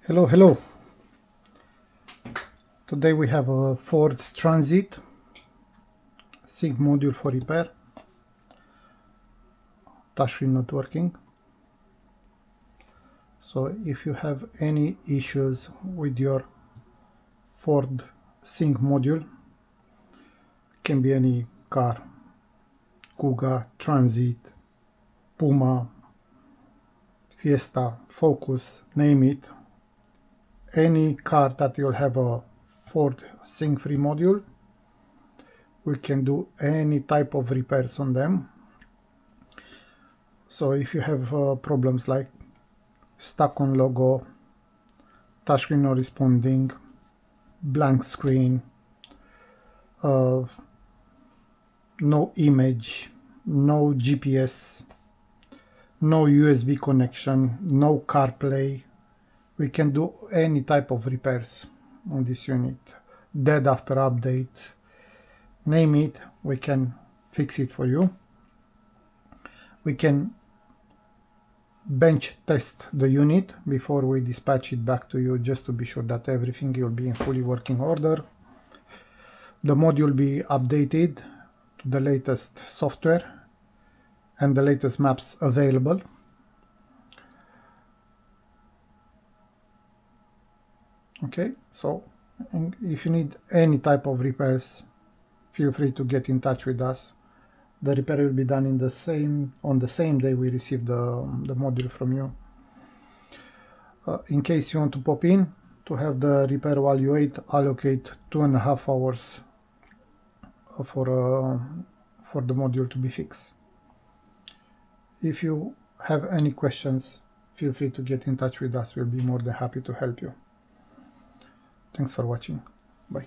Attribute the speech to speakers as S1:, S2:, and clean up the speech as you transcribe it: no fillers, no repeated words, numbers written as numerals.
S1: Hello. Today we have a Ford Transit sync module for repair. Touchscreen not working. So if you have any issues with your Ford sync module, can be any car, Kuga, Transit, Puma, Fiesta, Focus, name it. Any car that you'll have a Ford sync free module, we can do any type of repairs on them. So if you have problems like stuck on logo, touchscreen not responding, blank screen, no image, no GPS, no USB connection, no CarPlay, we can do any type of repairs on this unit. Dead after update, name it, we can fix it for you. We can bench test the unit before we dispatch it back to you, just to be sure that everything will be in fully working order. The module will be updated to the latest software and the latest maps available. Okay, so if you need any type of repairs, feel free to get in touch with us. The repair will be done on the same day we receive the module from you. In case you want to pop in to have the repair while you wait, allocate 2.5 hours for the module to be fixed. If you have any questions, feel free to get in touch with us. We'll be more than happy to help you. Thanks for watching. Bye.